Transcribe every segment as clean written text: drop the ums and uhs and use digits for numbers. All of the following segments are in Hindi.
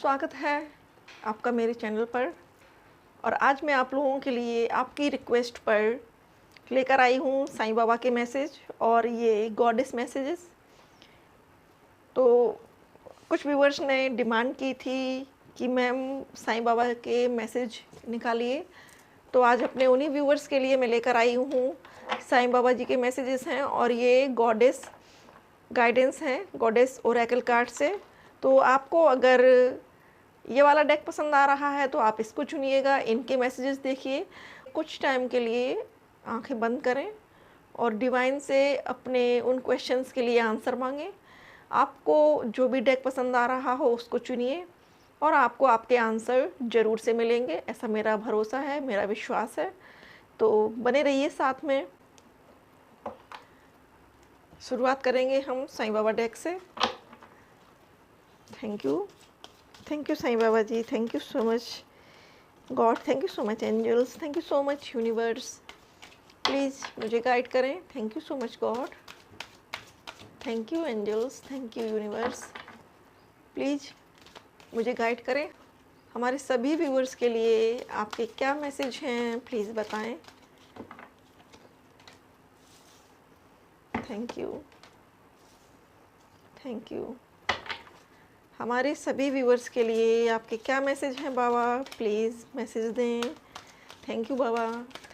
स्वागत है आपका मेरे चैनल पर। और आज मैं आप लोगों के लिए आपकी रिक्वेस्ट पर लेकर आई हूँ साईं बाबा के मैसेज और ये गॉडेस मैसेजेस। तो कुछ व्यूवर्स ने डिमांड की थी कि मैम साईं बाबा के मैसेज निकालिए, तो आज अपने उन्हीं व्यूवर्स के लिए मैं लेकर आई हूँ साईं बाबा जी के मैसेजेस हैं और ये गॉडेस गाइडेंस हैं, गॉडेस ओरेकल कार्ड से। तो आपको अगर ये वाला डेक पसंद आ रहा है तो आप इसको चुनिएगा, इनके मैसेजेस देखिए। कुछ टाइम के लिए आंखें बंद करें और डिवाइन से अपने उन क्वेश्चंस के लिए आंसर मांगें। आपको जो भी डेक पसंद आ रहा हो उसको चुनिए और आपको आपके आंसर ज़रूर से मिलेंगे, ऐसा मेरा भरोसा है, मेरा विश्वास है। तो बने रहिए साथ में। शुरुआत करेंगे हम साईं बाबा डेक से। Thank you Sai Baba ji, thank you so much God, thank you so much angels, thank you so much universe. Please मुझे गाइड करें। Thank you so much God, thank you angels, thank you universe. Please मुझे गाइड करें। हमारे सभी व्यूअर्स के लिए आपके क्या मैसेज हैं प्लीज़ बताएं। Thank you. हमारे सभी व्यूअर्स के लिए आपके क्या मैसेज हैं बाबा, प्लीज़ मैसेज दें। Thank you Baba,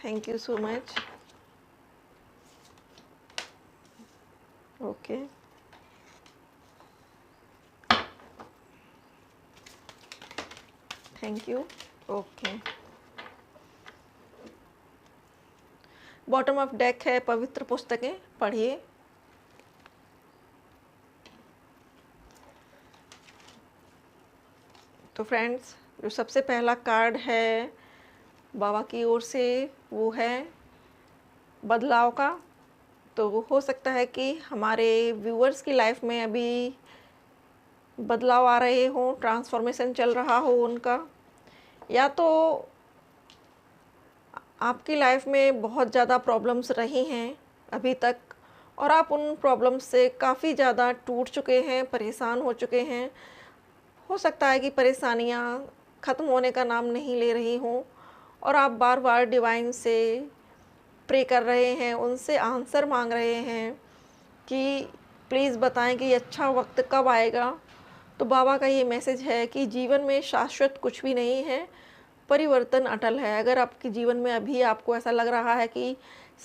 thank you so much. Okay, thank you. Okay, bottom of deck है पवित्र पुस्तकें पढ़िए। तो फ्रेंड्स, जो सबसे पहला कार्ड है बाबा की ओर से वो है बदलाव का। तो वो हो सकता है कि हमारे व्यूअर्स की लाइफ में अभी बदलाव आ रहे हों, ट्रांसफॉर्मेशन चल रहा हो उनका, या तो आपकी लाइफ में बहुत ज़्यादा प्रॉब्लम्स रही हैं अभी तक और आप उन प्रॉब्लम्स से काफ़ी ज़्यादा टूट चुके हैं, परेशान हो चुके हैं। हो सकता है कि परेशानियाँ ख़त्म होने का नाम नहीं ले रही हों और आप बार बार डिवाइन से प्रे कर रहे हैं, उनसे आंसर मांग रहे हैं कि प्लीज़ बताएं कि अच्छा वक्त कब आएगा। तो बाबा का ये मैसेज है कि जीवन में शाश्वत कुछ भी नहीं है, परिवर्तन अटल है। अगर आपके जीवन में अभी आपको ऐसा लग रहा है कि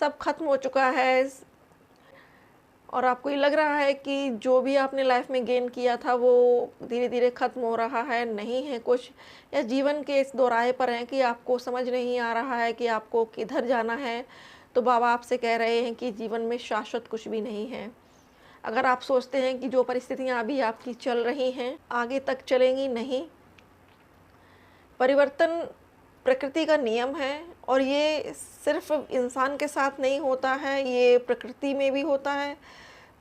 सब खत्म हो चुका है और आपको ये लग रहा है कि जो भी आपने लाइफ में गेन किया था वो धीरे धीरे ख़त्म हो रहा है, नहीं है कुछ, या जीवन के इस दोराहे पर हैं कि आपको समझ नहीं आ रहा है कि आपको किधर जाना है, तो बाबा आपसे कह रहे हैं कि जीवन में शाश्वत कुछ भी नहीं है। अगर आप सोचते हैं कि जो परिस्थितियाँ अभी आपकी चल रही हैं आगे तक चलेंगी, नहीं, परिवर्तन प्रकृति का नियम है और ये सिर्फ इंसान के साथ नहीं होता है, ये प्रकृति में भी होता है।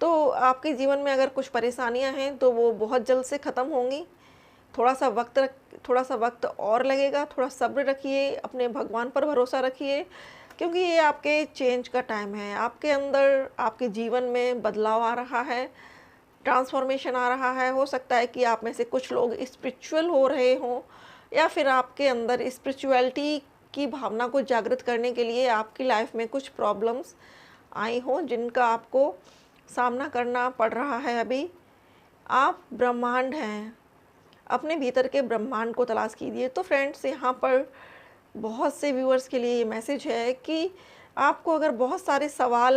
तो आपके जीवन में अगर कुछ परेशानियां हैं तो वो बहुत जल्द से ख़त्म होंगी। थोड़ा सा वक्त और लगेगा, थोड़ा सब्र रखिए, अपने भगवान पर भरोसा रखिए, क्योंकि ये आपके चेंज का टाइम है। आपके अंदर, आपके जीवन में बदलाव आ रहा है, ट्रांसफॉर्मेशन आ रहा है। हो सकता है कि आप में से कुछ लोग स्पिरिचुअल हो रहे हों या फिर आपके अंदर स्पिरिचुअलिटी की भावना को जागृत करने के लिए आपकी लाइफ में कुछ प्रॉब्लम्स आई हों जिनका आपको सामना करना पड़ रहा है। अभी आप ब्रह्मांड हैं, अपने भीतर के ब्रह्मांड को तलाश कीजिए। तो फ्रेंड्स, यहाँ पर बहुत से व्यूअर्स के लिए ये मैसेज है कि आपको अगर बहुत सारे सवाल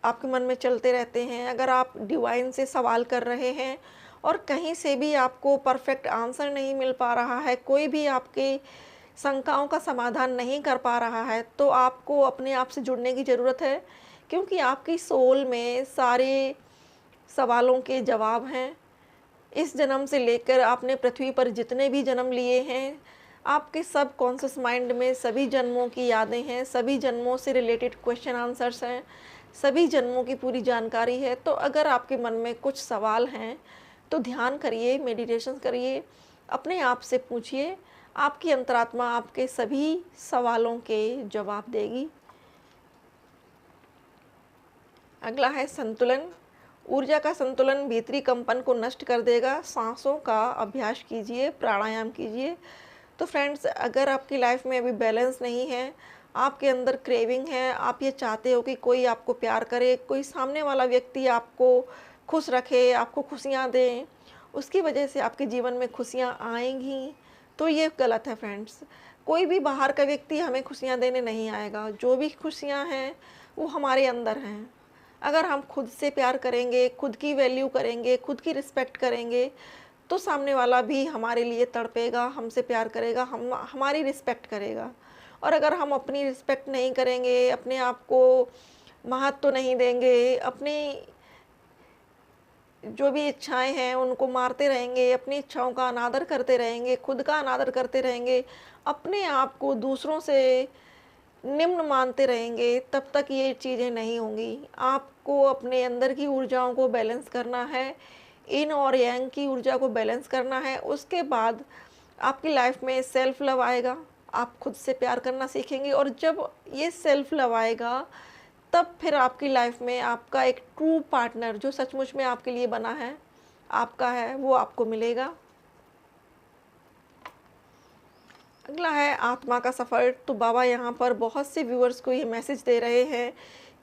आपके मन में चलते रहते हैं, अगर आप डिवाइन से सवाल कर रहे हैं और कहीं से भी आपको परफेक्ट आंसर नहीं मिल पा रहा है, कोई भी आपके शंकाओं का समाधान नहीं कर पा रहा है, तो आपको अपने आप से जुड़ने की ज़रूरत है, क्योंकि आपकी सोल में सारे सवालों के जवाब हैं। इस जन्म से लेकर आपने पृथ्वी पर जितने भी जन्म लिए हैं, आपके सब कॉन्शियस माइंड में सभी जन्मों की यादें हैं, सभी जन्मों से रिलेटेड क्वेश्चन आंसर्स हैं, सभी जन्मों की पूरी जानकारी है। तो अगर आपके मन में कुछ सवाल हैं तो ध्यान करिए, मेडिटेशन करिए, अपने आप से पूछिए, आपकी अंतरात्मा आपके सभी सवालों के जवाब देगी। अगला है संतुलन ऊर्जा का संतुलन भीतरी कंपन को नष्ट कर देगा। सांसों का अभ्यास कीजिए, प्राणायाम कीजिए। तो फ्रेंड्स, अगर आपकी लाइफ में अभी बैलेंस नहीं है, आपके अंदर क्रेविंग है, आप ये चाहते हो कि कोई आपको प्यार करे, कोई सामने वाला व्यक्ति आपको खुश रखे, आपको खुशियाँ दें, उसकी वजह से आपके जीवन में खुशियाँ आएँगी, तो ये गलत है फ्रेंड्स। कोई भी बाहर का व्यक्ति हमें खुशियाँ देने नहीं आएगा। जो भी खुशियाँ हैं, वो हमारे अंदर हैं। अगर हम खुद से प्यार करेंगे, खुद की वैल्यू करेंगे, खुद की रिस्पेक्ट करेंगे, तो सामने वाला भी हमारे लिए तड़पेगा, हमसे प्यार करेगा, हमारी रिस्पेक्ट करेगा। और अगर हम अपनी रिस्पेक्ट नहीं करेंगे, अपने आप को महत्व नहीं देंगे, अपनी जो भी इच्छाएं हैं उनको मारते रहेंगे, अपनी इच्छाओं का अनादर करते रहेंगे, खुद का अनादर करते रहेंगे, अपने आप को दूसरों से निम्न मानते रहेंगे, तब तक ये चीज़ें नहीं होंगी। आपको अपने अंदर की ऊर्जाओं को बैलेंस करना है, इन और यांग की ऊर्जा को बैलेंस करना है। उसके बाद आपकी लाइफ में सेल्फ लव आएगा, आप खुद से प्यार करना सीखेंगे, और जब ये सेल्फ लव आएगा, तब फिर आपकी लाइफ में आपका एक ट्रू पार्टनर जो सचमुच में आपके लिए बना है, आपका है, वो आपको मिलेगा। अगला है आत्मा का सफ़र। तो बाबा यहाँ पर बहुत से व्यूअर्स को ये मैसेज दे रहे हैं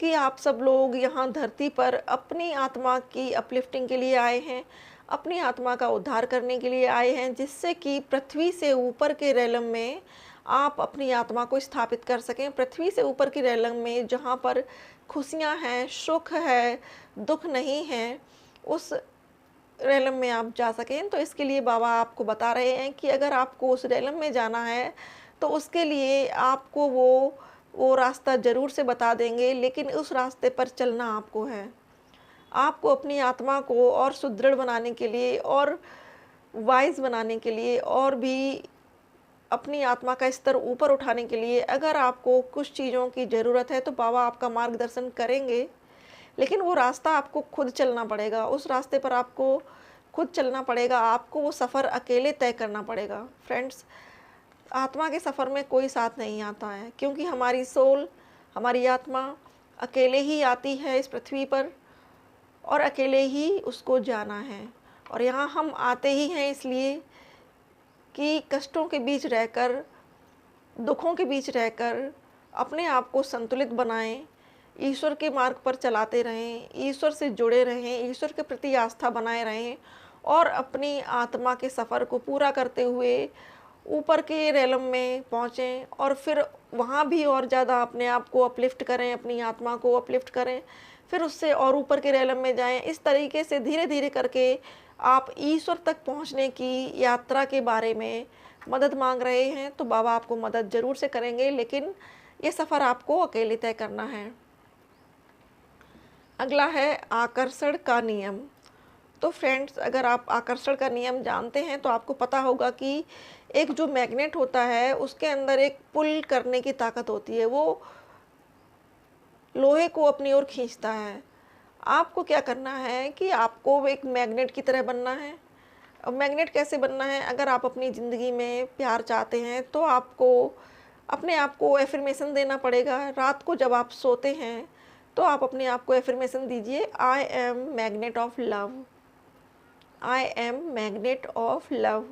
कि आप सब लोग यहाँ धरती पर अपनी आत्मा की अपलिफ्टिंग के लिए आए हैं, अपनी आत्मा का उद्धार करने के लिए आए हैं, जिससे कि पृथ्वी से ऊपर के रेलम में आप अपनी आत्मा को स्थापित कर सकें। पृथ्वी से ऊपर की रेलम में जहाँ पर खुशियाँ हैं, सुख है, दुख नहीं है, उस रेलम में आप जा सकें। तो इसके लिए बाबा आपको बता रहे हैं कि अगर आपको उस रेलम में जाना है, तो उसके लिए आपको वो रास्ता ज़रूर से बता देंगे, लेकिन उस रास्ते पर चलना आपको है। आपको अपनी आत्मा को और सुदृढ़ बनाने के लिए और वाइज़ बनाने के लिए और भी अपनी आत्मा का स्तर ऊपर उठाने के लिए अगर आपको कुछ चीज़ों की ज़रूरत है, तो बाबा आपका मार्गदर्शन करेंगे, लेकिन वो रास्ता आपको खुद चलना पड़ेगा। उस रास्ते पर आपको खुद चलना पड़ेगा, आपको वो सफ़र अकेले तय करना पड़ेगा। फ्रेंड्स, आत्मा के सफ़र में कोई साथ नहीं आता है, क्योंकि हमारी सोल, हमारी आत्मा अकेले ही आती है इस पृथ्वी पर, और अकेले ही उसको जाना है। और यहाँ हम आते ही हैं इसलिए कि कष्टों के बीच रहकर, दुखों के बीच रहकर अपने आप को संतुलित बनाएं, ईश्वर के मार्ग पर चलाते रहें, ईश्वर से जुड़े रहें, ईश्वर के प्रति आस्था बनाए रहें, और अपनी आत्मा के सफ़र को पूरा करते हुए ऊपर के रेलम में पहुँचें, और फिर वहाँ भी और ज़्यादा अपने आप को अपलिफ्ट करें, अपनी आत्मा को अपलिफ्ट करें, फिर उससे और ऊपर के रेलम में जाएं। इस तरीके से धीरे धीरे करके आप ईश्वर तक पहुँचने की यात्रा के बारे में मदद मांग रहे हैं, तो बाबा आपको मदद ज़रूर से करेंगे, लेकिन ये सफ़र आपको अकेले तय करना है। अगला है आकर्षण का नियम। तो फ्रेंड्स, अगर आप आकर्षण का नियम जानते हैं, तो आपको पता होगा कि एक जो मैग्नेट होता है, उसके अंदर एक पुल करने की ताकत होती है, वो लोहे को अपनी ओर खींचता है। आपको क्या करना है कि आपको एक मैग्नेट की तरह बनना है। अब मैग्नेट कैसे बनना है? अगर आप अपनी ज़िंदगी में प्यार चाहते हैं, तो आपको अपने आप को एफर्मेशन देना पड़ेगा। रात को जब आप सोते हैं, तो आप अपने आप को एफर्मेशन दीजिए, I am magnet of love, I am magnet of love,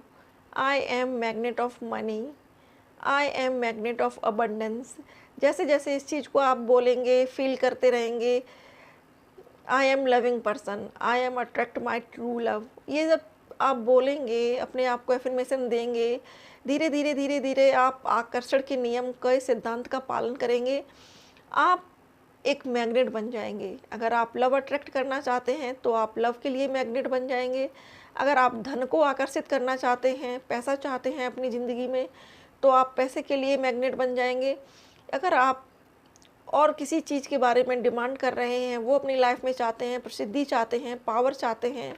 I am magnet of money, I am magnet of abundance. जैसे जैसे इस चीज़ को आप बोलेंगे, फील करते रहेंगे, I am loving person, I am attract my true love, ये जब आप बोलेंगे, अपने आप को एफर्मेशन देंगे, धीरे धीरे धीरे धीरे आप आकर्षण के नियम के सिद्धांत का पालन करेंगे, आप एक मैग्नेट बन जाएंगे। अगर आप लव अट्रैक्ट करना चाहते हैं, तो आप लव के लिए मैग्नेट बन जाएंगे। अगर आप धन को आकर्षित करना चाहते हैं, पैसा चाहते हैं अपनी ज़िंदगी में, तो आप पैसे के लिए मैग्नेट बन जाएंगे। अगर आप और किसी चीज़ के बारे में डिमांड कर रहे हैं, वो अपनी लाइफ में चाहते हैं, प्रसिद्धि चाहते हैं, पावर चाहते हैं,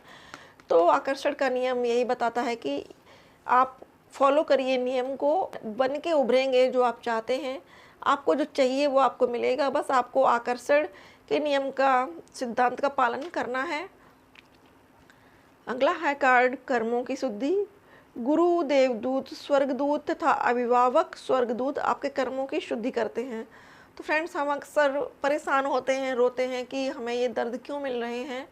तो आकर्षण का नियम यही बताता है कि आप फॉलो करिए नियम को, बन के उभरेंगे जो आप चाहते हैं। आपको जो चाहिए वो आपको मिलेगा, बस आपको आकर्षण के नियम का सिद्धांत का पालन करना है। अगला है कार्ड कर्मों की शुद्धि। गुरु, देवदूत, स्वर्गदूत तथा अभिभावक स्वर्गदूत आपके कर्मों की शुद्धि करते हैं। तो फ्रेंड्स, हम अक्सर परेशान होते हैं, रोते हैं कि हमें ये दर्द क्यों मिल रहे हैं,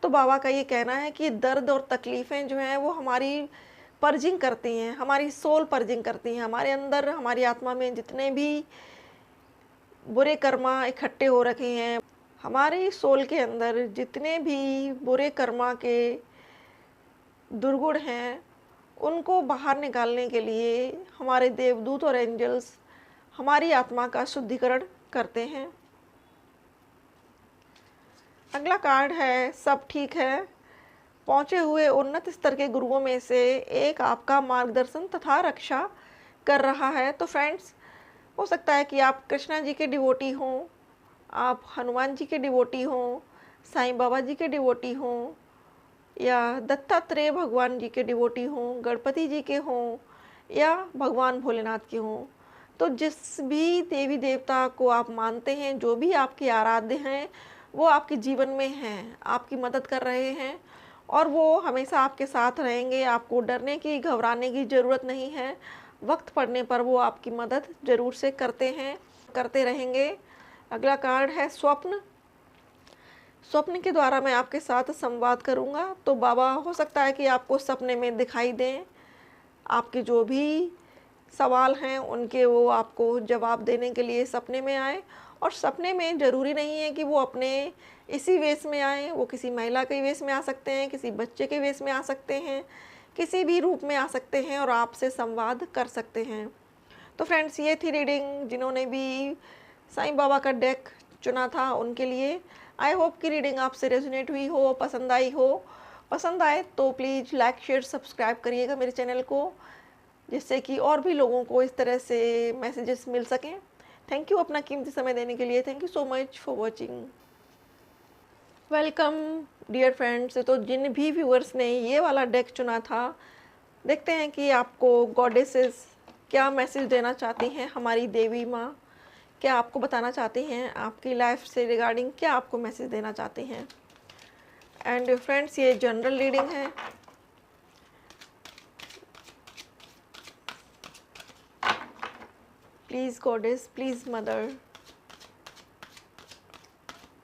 तो बाबा का ये कहना है कि दर्द और तकलीफ़ें जो हैं वो हमारी पर्जिंग करती हैं, हमारी सोल पर्जिंग करती हैं। हमारे अंदर, हमारी आत्मा में जितने भी बुरे कर्मा इकट्ठे हो रखे हैं, हमारी सोल के अंदर जितने भी बुरे कर्मा के दुर्गुण हैं, उनको बाहर निकालने के लिए हमारे देवदूत और एंजल्स हमारी आत्मा का शुद्धिकरण करते हैं। अगला कार्ड है सब ठीक है। पहुँचे हुए उन्नत स्तर के गुरुओं में से एक आपका मार्गदर्शन तथा रक्षा कर रहा है। तो फ्रेंड्स, हो सकता है कि आप कृष्णा जी के डिवोटी हों, आप हनुमान जी के डिवोटी हों, साईं बाबा जी के डिवोटी हों, या दत्तात्रेय भगवान जी के डिवोटी हों, गणपति जी के हों, या भगवान भोलेनाथ के हों। तो जिस भी देवी देवता को आप मानते हैं, जो भी आपके आराध्य हैं, वो आपके जीवन में हैं, आपकी मदद कर रहे हैं और वो हमेशा आपके साथ रहेंगे। आपको डरने की, घबराने की ज़रूरत नहीं है। वक्त पड़ने पर वो आपकी मदद ज़रूर से करते हैं, करते रहेंगे। अगला कार्ड है स्वप्न। स्वप्न के द्वारा मैं आपके साथ संवाद करूंगा। तो बाबा, हो सकता है कि आपको सपने में दिखाई दें, आपके जो भी सवाल हैं उनके वो आपको जवाब देने के लिए सपने में आए। और सपने में ज़रूरी नहीं है कि वो अपने इसी वेश में आए, वो किसी महिला के वेश में आ सकते हैं, किसी बच्चे के वेश में आ सकते हैं, किसी भी रूप में आ सकते हैं और आपसे संवाद कर सकते हैं। तो फ्रेंड्स, ये थी रीडिंग। जिन्होंने भी साईं बाबा का डेक चुना था उनके लिए। आई होप कि रीडिंग आपसे रेजोनेट हुई हो, पसंद आई हो। पसंद आए तो प्लीज़ लाइक, शेयर, सब्सक्राइब करिएगा मेरे चैनल को, जिससे कि और भी लोगों को इस तरह से मैसेजेस मिल सकें। थैंक यू अपना कीमती समय देने के लिए। Thank you so much for watching. Welcome dear friends. तो जिन भी व्यूअर्स ने ये वाला डेक चुना था, देखते हैं कि आपको गॉडेसेस क्या मैसेज देना चाहती हैं। हमारी देवी माँ क्या आपको बताना चाहती हैं, आपकी लाइफ से रिगार्डिंग क्या आपको मैसेज देना चाहती हैं। एंड फ्रेंड्स, ये जनरल रीडिंग है। Please goddess, please mother,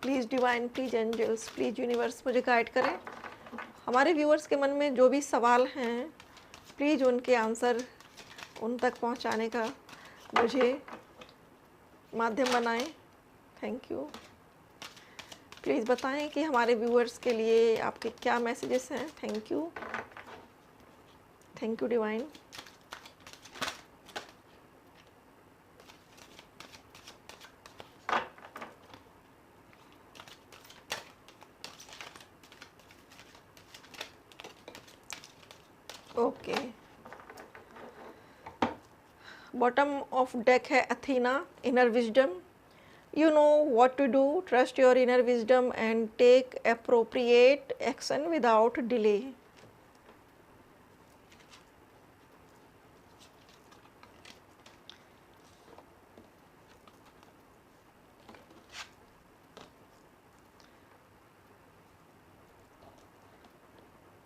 please divine, please angels, please universe मुझे गाइड करें। हमारे व्यूअर्स के मन में जो भी सवाल हैं, प्लीज़ उनके आंसर उन तक पहुंचाने का मुझे माध्यम बनाएं। Thank you. प्लीज़ बताएं कि हमारे व्यूअर्स के लिए आपके क्या मैसेजेस हैं। Thank you. Thank you Divine. Okay, bottom of deck है Athena, inner wisdom. You know what to do. Trust your inner wisdom and take appropriate action without delay.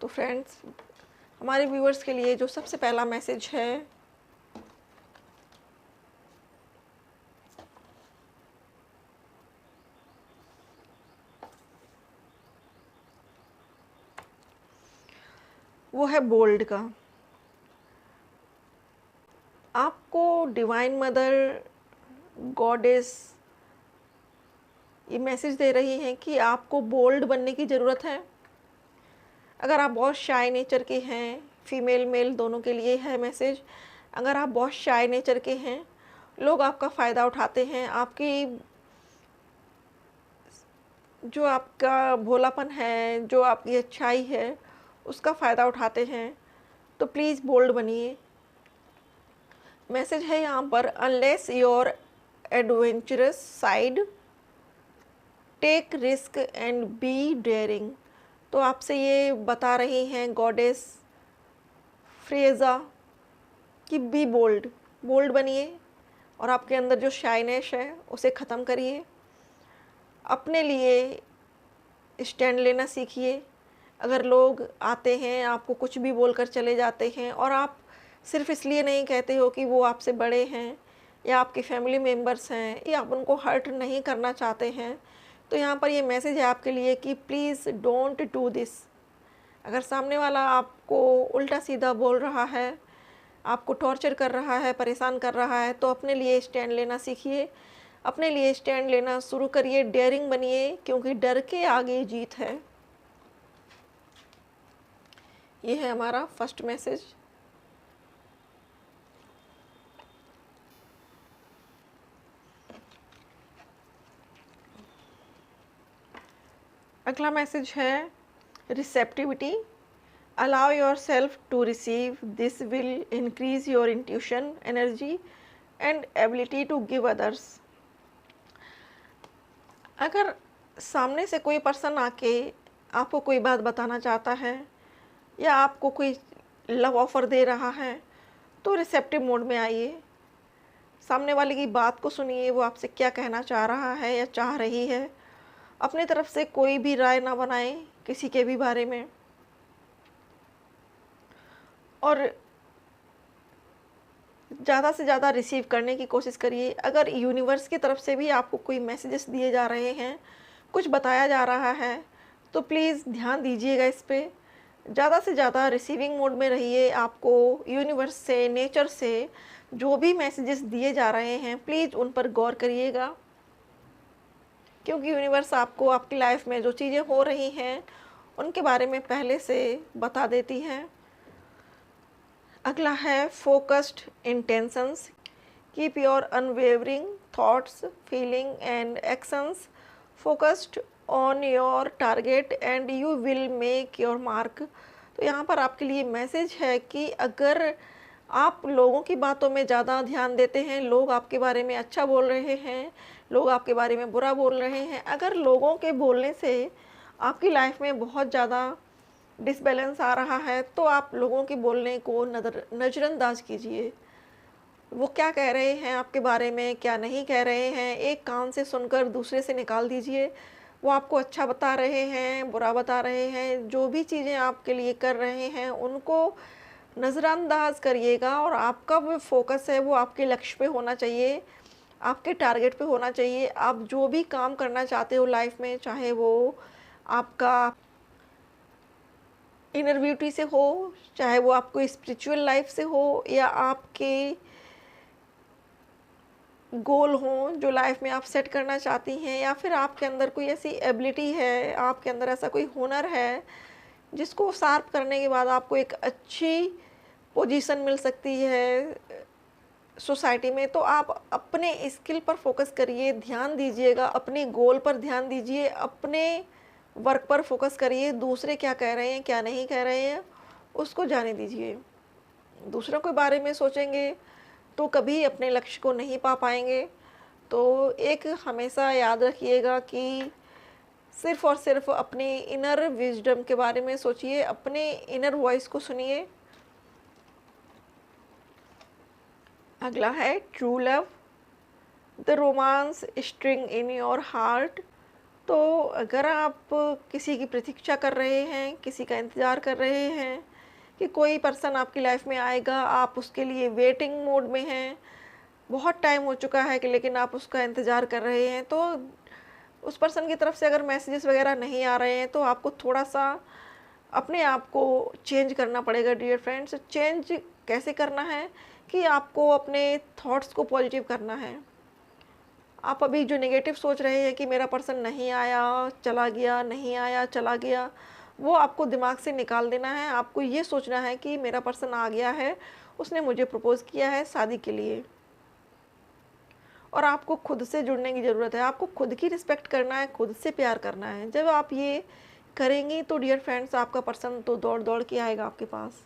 तो फ्रेंड्स, हमारे व्यूअर्स के लिए जो सबसे पहला मैसेज है, वो है बोल्ड का। आपको डिवाइन मदर, गॉडेस ये मैसेज दे रही हैं कि आपको बोल्ड बनने की ज़रूरत है। अगर आप बहुत शाय नेचर के हैं, फीमेल मेल दोनों के लिए है मैसेज। अगर आप बहुत शाय नेचर के हैं, लोग आपका फ़ायदा उठाते हैं, आपकी जो आपका भोलापन है, जो आपकी अच्छाई है, उसका फ़ायदा उठाते हैं। तो प्लीज़ बोल्ड बनिए। मैसेज है यहाँ पर, unleash your adventurous side, take risk and be daring. तो आपसे ये बता रही हैं गॉडेस फ्रेजा कि बी बोल्ड, बोल्ड बनिए और आपके अंदर जो शाइनेस है उसे ख़त्म करिए। अपने लिए स्टैंड लेना सीखिए। अगर लोग आते हैं, आपको कुछ भी बोलकर चले जाते हैं और आप सिर्फ इसलिए नहीं कहते हो कि वो आपसे बड़े हैं या आपके फैमिली मेम्बर्स हैं या आप उनको हर्ट नहीं करना चाहते हैं, तो यहाँ पर ये मैसेज है आपके लिए कि प्लीज़ डोंट डू दिस। अगर सामने वाला आपको उल्टा सीधा बोल रहा है, आपको टॉर्चर कर रहा है, परेशान कर रहा है, तो अपने लिए स्टैंड लेना सीखिए, अपने लिए स्टैंड लेना शुरू करिए, डेयरिंग बनिए, क्योंकि डर के आगे जीत है। ये है हमारा फर्स्ट मैसेज। अगला मैसेज है receptivity. Allow your self to receive, this will increase your intuition, energy and ability to give others. अगर सामने से कोई पर्सन आके आपको कोई बात बताना चाहता है या आपको कोई लव ऑफ़र दे रहा है, तो रिसेप्टिव मोड में आइए, सामने वाले की बात को सुनिए, वो आपसे क्या कहना चाह रहा है या चाह रही है। अपनी तरफ से कोई भी राय ना बनाएं किसी के भी बारे में, और ज़्यादा से ज़्यादा रिसीव करने की कोशिश करिए। अगर यूनिवर्स की तरफ से भी आपको कोई मैसेजेस दिए जा रहे हैं, कुछ बताया जा रहा है, तो प्लीज़ ध्यान दीजिएगा इस पे। ज़्यादा से ज़्यादा रिसीविंग मोड में रहिए। आपको यूनिवर्स से, नेचर से जो भी मैसेजेस दिए जा रहे हैं, प्लीज़ उन पर गौर करिएगा, क्योंकि यूनिवर्स आपको आपकी लाइफ में जो चीज़ें हो रही हैं उनके बारे में पहले से बता देती हैं। अगला है focused intentions. Keep your unwavering thoughts, feeling and actions focused on your target and you will make your mark. तो यहाँ पर आपके लिए मैसेज है कि अगर आप लोगों की बातों में ज़्यादा ध्यान देते हैं, लोग आपके बारे में अच्छा बोल रहे हैं, लोग आपके बारे में बुरा बोल रहे हैं, अगर लोगों के बोलने से आपकी लाइफ में बहुत ज़्यादा डिसबैलेंस आ रहा है, तो आप लोगों के बोलने को नज़रअंदाज कीजिए। वो क्या कह रहे हैं आपके बारे में, क्या नहीं कह रहे हैं, एक कान से सुनकर दूसरे से निकाल दीजिए। वो आपको अच्छा बता रहे हैं, बुरा बता रहे हैं, जो भी चीज़ें आपके लिए कर रहे हैं उनको नज़रअंदाज करिएगा, और आपका वो फोकस है वो आपके लक्ष्य पे होना चाहिए, आपके टारगेट पे होना चाहिए। आप जो भी काम करना चाहते हो लाइफ में, चाहे वो आपका इनर ब्यूटी से हो, चाहे वो आपको स्पिरिचुअल लाइफ से हो, या आपके गोल हों जो लाइफ में आप सेट करना चाहती हैं, या फिर आपके अंदर कोई ऐसी एबिलिटी है, आपके अंदर ऐसा कोई हुनर है जिसको शार्प करने के बाद आपको एक अच्छी पोजीशन मिल सकती है सोसाइटी में। तो आप अपने स्किल पर फोकस करिए, ध्यान दीजिएगा, अपने गोल पर ध्यान दीजिए, अपने वर्क पर फोकस करिए। दूसरे क्या कह रहे हैं, क्या नहीं कह रहे हैं, उसको जाने दीजिए। दूसरों के बारे में सोचेंगे तो कभी अपने लक्ष्य को नहीं पा पाएंगे। तो एक हमेशा याद रखिएगा कि सिर्फ़ और सिर्फ अपनी इनर विज़डम के बारे में सोचिए, अपने इनर वॉइस को सुनिए। अगला है true love, the romance string in your heart. तो अगर आप किसी की प्रतीक्षा कर रहे हैं, किसी का इंतज़ार कर रहे हैं कि कोई पर्सन आपकी लाइफ में आएगा, आप उसके लिए वेटिंग मोड में हैं, बहुत टाइम हो चुका है कि लेकिन आप उसका इंतज़ार कर रहे हैं, तो उस पर्सन की तरफ से अगर मैसेजेस वगैरह नहीं आ रहे हैं, तो आपको थोड़ा-सा अपने आप को चेंज करना पड़ेगा डियर फ्रेंड्स। चेंज कैसे करना है कि आपको अपने थॉट्स को पॉजिटिव करना है। आप अभी जो नेगेटिव सोच रहे हैं कि मेरा पर्सन नहीं आया, चला गया, नहीं आया, चला गया, वो आपको दिमाग से निकाल देना है। आपको ये सोचना है कि मेरा पर्सन आ गया है, उसने मुझे प्रपोज़ किया है शादी के लिए। और आपको खुद से जुड़ने की ज़रूरत है, आपको खुद की रिस्पेक्ट करना है, खुद से प्यार करना है। जब आप ये करेंगी तो डियर फ्रेंड्स आपका पर्सन तो दौड़ दौड़ के आएगा आपके पास।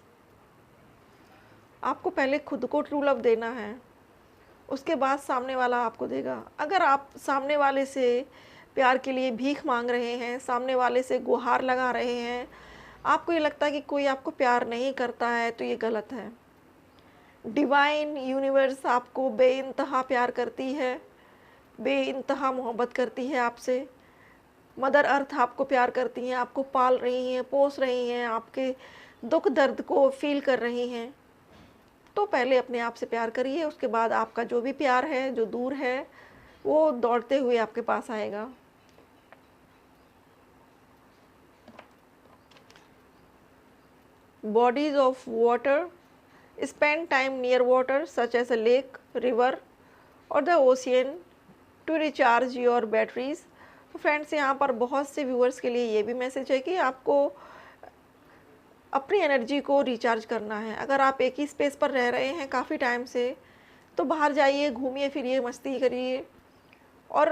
आपको पहले खुद को ट्रू लव देना है, उसके बाद सामने वाला आपको देगा। अगर आप सामने वाले से प्यार के लिए भीख मांग रहे हैं, सामने वाले से गुहार लगा रहे हैं, आपको ये लगता है कि कोई आपको प्यार नहीं करता है, तो ये गलत है। डिवाइन यूनिवर्स आपको बेइंतहा प्यार करती है, बेइंतहा मोहब्बत करती है आपसे। मदर अर्थ आपको प्यार करती हैं, आपको पाल रही हैं, पोस रही हैं, आपके दुख दर्द को फील कर रही हैं। तो पहले अपने आप से प्यार करिए, उसके बाद आपका जो भी प्यार है, जो दूर है, वो दौड़ते हुए आपके पास आएगा। bodies of water, spend time near water such as a lake, river or the ocean to recharge your batteries। तो फ्रेंड्स यहाँ पर बहुत से व्यूअर्स के लिए ये भी मैसेज है कि आपको अपनी एनर्जी को रिचार्ज करना है। अगर आप एक ही स्पेस पर रह रहे हैं काफ़ी टाइम से, तो बाहर जाइए, घूमिए फिरिए, मस्ती करिए। और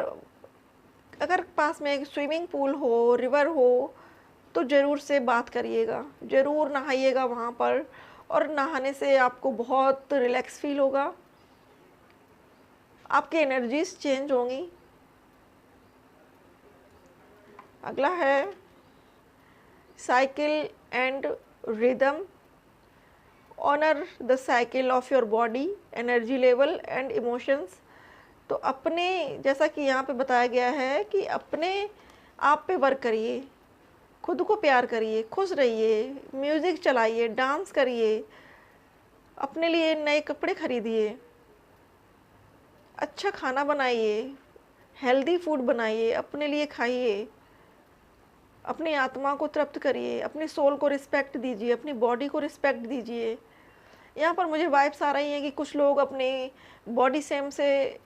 अगर पास में एक स्विमिंग पूल हो, रिवर हो, तो ज़रूर से बात करिएगा, ज़रूर नहाइएगा वहाँ पर। और नहाने से आपको बहुत रिलैक्स फील होगा, आपकी एनर्जीज चेंज होंगी। अगला है cycle and rhythm. Honour the cycle of your body, energy level and emotions. तो अपने, जैसा कि यहाँ पे बताया गया है कि अपने आप पे वर्क करिए, खुद को प्यार करिए, खुश रहिए, म्यूज़िक चलाइए, डांस करिए, अपने लिए नए कपड़े खरीदिए, अच्छा खाना बनाइए, हेल्दी फूड बनाइए, अपने लिए खाइए, अपनी आत्मा को तृप्त करिए, अपनी सोल को रिस्पेक्ट दीजिए, अपनी बॉडी को रिस्पेक्ट दीजिए। यहाँ पर मुझे वाइब्स आ रही हैं कि कुछ लोग अपनी बॉडी सेम से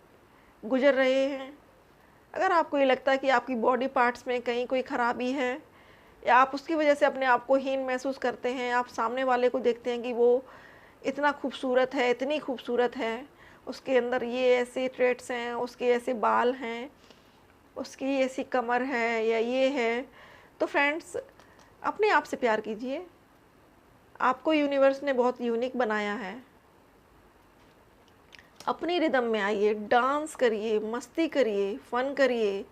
गुजर रहे हैं। अगर आपको ये लगता है कि आपकी बॉडी पार्ट्स में कहीं कोई ख़राबी है या आप उसकी वजह से अपने आप को हीन महसूस करते हैं, आप सामने वाले को देखते हैं कि वो इतना खूबसूरत है, इतनी खूबसूरत है, उसके अंदर ये ऐसे ट्रेट्स हैं, उसके ऐसे बाल हैं, उसकी ऐसी कमर है या ये है, तो फ्रेंड्स अपने आप से प्यार कीजिए। आपको यूनिवर्स ने बहुत यूनिक बनाया है। अपनी रिदम में आइए, डांस करिए, मस्ती करिए, फन करिए,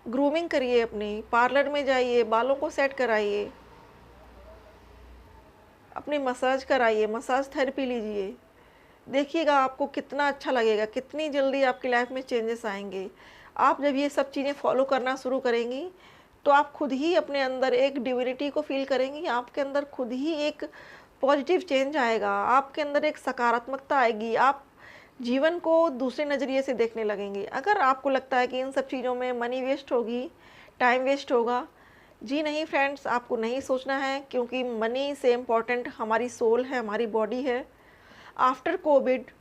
ग्रूमिंग करिए, अपनी पार्लर में जाइए, बालों को सेट कराइए, अपनी मसाज कराइए, मसाज थेरेपी लीजिए। देखिएगा आपको कितना अच्छा लगेगा, कितनी जल्दी आपकी लाइफ में चेंजेस आएंगे। आप जब ये सब चीज़ें फॉलो करना शुरू करेंगी तो आप खुद ही अपने अंदर एक डिविनिटी को फील करेंगी, आपके अंदर खुद ही एक पॉजिटिव चेंज आएगा, आपके अंदर एक सकारात्मकता आएगी, आप जीवन को दूसरे नज़रिए से देखने लगेंगे। अगर आपको लगता है कि इन सब चीज़ों में मनी वेस्ट होगी, टाइम वेस्ट होगा, जी नहीं फ्रेंड्स, आपको नहीं सोचना है, क्योंकि मनी से इम्पॉर्टेंट हमारी सोल है, हमारी बॉडी है। आफ्टर कोविड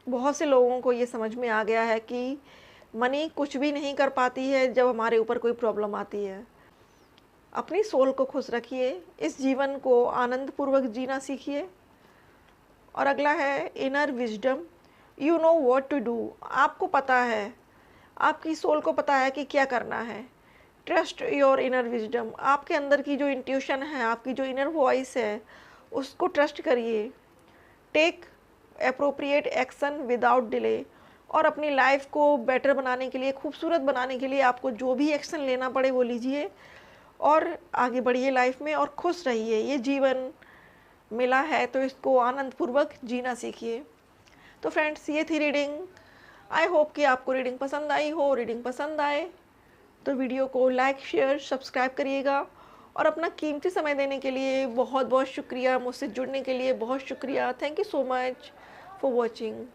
बहुत से लोगों को ये समझ में आ गया है कि मनी कुछ भी नहीं कर पाती है जब हमारे ऊपर कोई प्रॉब्लम आती है। अपनी सोल को खुश रखिए, इस जीवन को आनंदपूर्वक जीना सीखिए। और अगला है inner wisdom. You know what to do. आपको पता है, आपकी सोल को पता है कि क्या करना है। Trust your inner wisdom. आपके अंदर की जो इंट्यूशन है, आपकी जो इनर वॉइस है, उसको ट्रस्ट करिए। Take appropriate action without delay. और अपनी लाइफ को बेटर बनाने के लिए, खूबसूरत बनाने के लिए आपको जो भी एक्शन लेना पड़े वो लीजिए और आगे बढ़िए लाइफ में और खुश रहिए। ये जीवन मिला है तो इसको आनंदपूर्वक जीना सीखिए। तो फ्रेंड्स, ये थी रीडिंग। आई होप कि आपको रीडिंग पसंद आई हो। रीडिंग पसंद आए तो वीडियो को लाइक, शेयर, सब्सक्राइब करिएगा। और अपना कीमती समय देने के लिए बहुत बहुत शुक्रिया। मुझसे जुड़ने के लिए बहुत शुक्रिया। Thank you so much for watching.